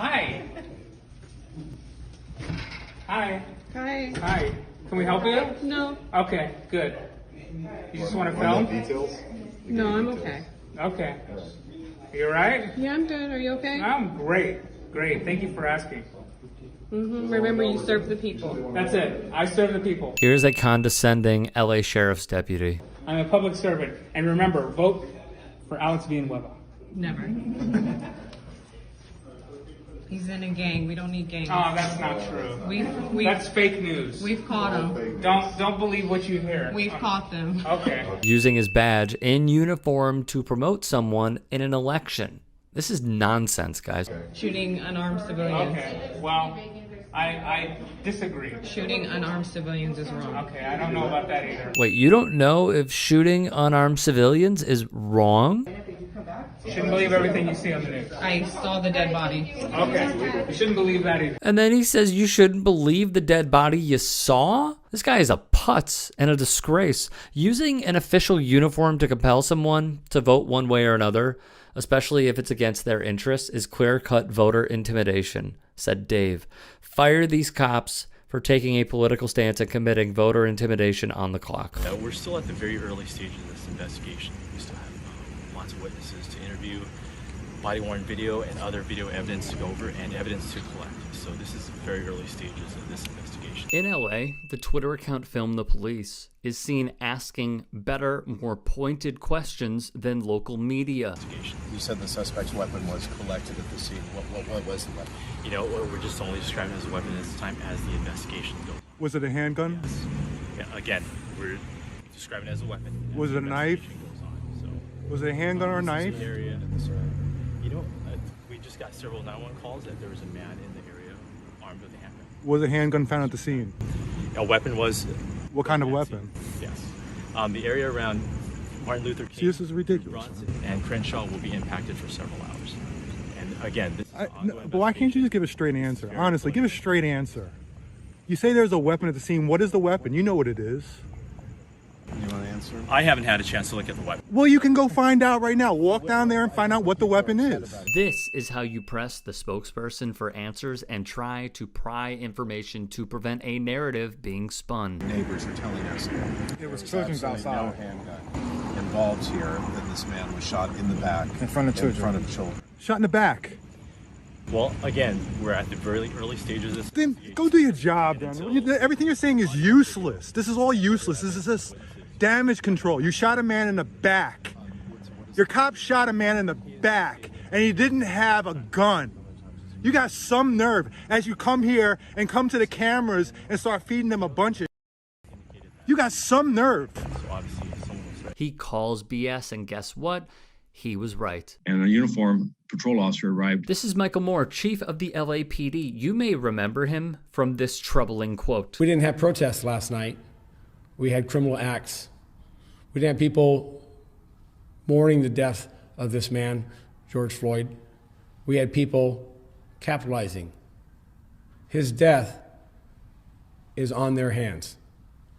Hi. Hi. Hi. Hi. Can we help you? No. Okay, good. You just want to film? Details? No, I'm okay. Okay. You all right? Yeah, I'm good. Are you okay? I'm great. Great. Thank you for asking. Remember, you serve the people. That's it. I serve the people. Here's a condescending LA sheriff's deputy. I'm a public servant. And remember, vote for Alex Villanueva. Never. He's in a gang. We don't need gangs. Oh, that's not true. That's fake news. We've caught them. Don't believe what you hear. We've caught them. Okay. Using his badge in uniform to promote someone in an election. This is nonsense, guys. Shooting unarmed civilians. Okay. Well, I disagree. Shooting unarmed civilians is wrong. Okay, I don't know about that either. Wait, you don't know if shooting unarmed civilians is wrong? You shouldn't believe everything you see on the news. I saw the dead body. Okay. You shouldn't believe that either. And then he says you shouldn't believe the dead body you saw? This guy is a putz and a disgrace. Using an official uniform to compel someone to vote one way or another, especially if it's against their interests, is clear-cut voter intimidation, said Dave. Fire these cops for taking a political stance and committing voter intimidation on the clock. We're still at the very early stages of this investigation. We still have lots of witnesses to interview, body-worn video and other video evidence to go over, and evidence to collect. So this is very early stages of this investigation. In LA, the Twitter account Film the Police is seen asking better, more pointed questions than local media. You said the suspect's weapon was collected at the scene. What was the weapon? You know, we're just only describing it as a weapon at this time as the investigation goes. Was it a handgun? Yes. Yeah, again, we're describing it as a weapon. Was it a knife? Was it a handgun or a knife? Area. You know, we just got several 911 calls that there was a man in the area armed with a handgun. Was a handgun found at the scene? A weapon was... What kind of weapon? Yes. The area around Martin Luther King, See, this is ridiculous. Bronson, and Crenshaw will be impacted for several hours. And again, this is an ongoing But why can't you just give a straight answer? Honestly, give a straight answer. You say there's a weapon at the scene. What is the weapon? You know what it is. You want to answer? I haven't had a chance to look at the weapon. Well, you can go find out right now. Walk down there and find out what the weapon is. This is how you press the spokesperson for answers and try to pry information to prevent a narrative being spun. Neighbors are telling us It was there's children's absolutely outside. no handgun involved here. That this man was shot in the back In front of children. In front of children. Shot in the back. Well, again, we're at the very early stages of this. Then go do your job, Dan. Everything you're saying is useless. This is all useless. This is just damage control. You shot a man in the back. Your cop shot a man in the back, and he didn't have a gun. You got some nerve as you come here and come to the cameras and start feeding them a bunch of. You got some nerve. So obviously, someone was He calls BS, and guess what? He was right. And a uniformed patrol officer arrived. This is Michael Moore, chief of the LAPD. You may remember him from this troubling quote. We didn't have protests last night. We had criminal acts. We didn't have people mourning the death of this man, George Floyd. We had people capitalizing. His death is on their hands,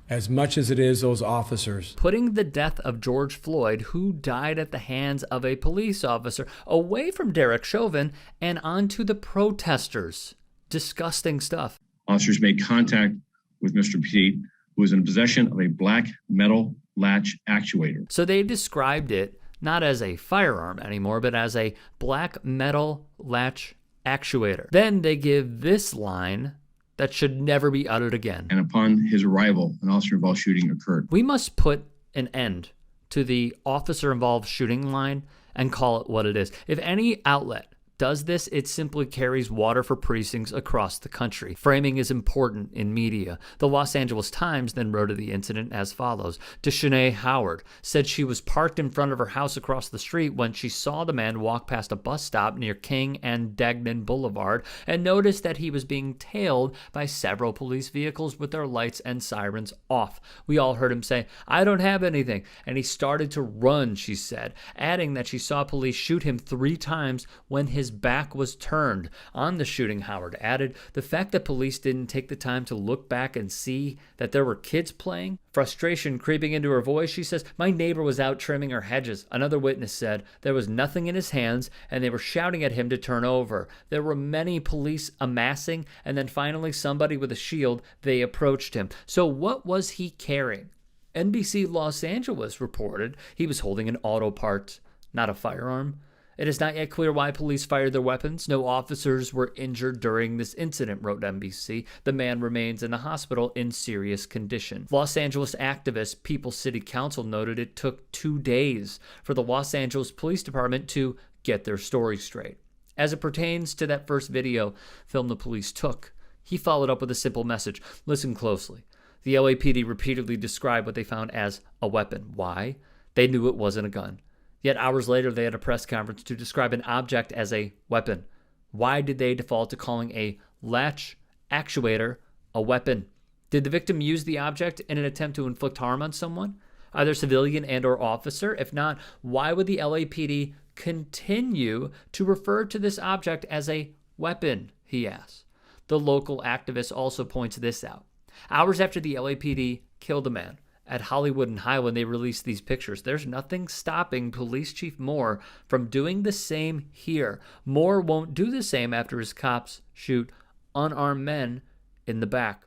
as much as it is those officers. Putting the death of George Floyd, who died at the hands of a police officer, away from Derek Chauvin and onto the protesters. Disgusting stuff. Officers made contact with Mr. Pete, who was in possession of a black metal latch actuator. So they described it not as a firearm anymore, but as a black metal latch actuator. Then they give this line that should never be uttered again. And upon his arrival, an officer-involved shooting occurred. We must put an end to the officer-involved shooting line and call it what it is. If any outlet does this, it simply carries water for precincts across the country. Framing is important in media. The Los Angeles Times then wrote of the incident as follows. Deshanae Howard said she was parked in front of her house across the street when she saw the man walk past a bus stop near King and Degnan Boulevard and noticed that he was being tailed by several police vehicles with their lights and sirens off. We all heard him say, "I don't have anything," and he started to run, she said, adding that she saw police shoot him 3 times when his back was turned on the shooting, Howard added. The fact that police didn't take the time to look back and see that there were kids playing. Frustration creeping into her voice, she says, my neighbor was out trimming her hedges. Another witness said there was nothing in his hands and they were shouting at him to turn over. There were many police amassing, and then finally somebody with a shield, they approached him. So what was he carrying? NBC Los Angeles reported he was holding an auto part, not a firearm. It is not yet clear why police fired their weapons. No officers were injured during this incident, wrote NBC. The man remains in the hospital in serious condition. Los Angeles activist People's City Council noted it took 2 days for the Los Angeles Police Department to get their story straight. As it pertains to that first video film the police took, he followed up with a simple message. Listen closely. The LAPD repeatedly described what they found as a weapon. Why? They knew it wasn't a gun. Yet hours later, they had a press conference to describe an object as a weapon. Why did they default to calling a latch actuator a weapon? Did the victim use the object in an attempt to inflict harm on someone, either civilian and or officer? If not, why would the LAPD continue to refer to this object as a weapon, he asks. The local activist also points this out. Hours after the LAPD killed a man at Hollywood and Highland, they released these pictures. There's nothing stopping Police Chief Moore from doing the same here. Moore won't do the same after his cops shoot unarmed men in the back.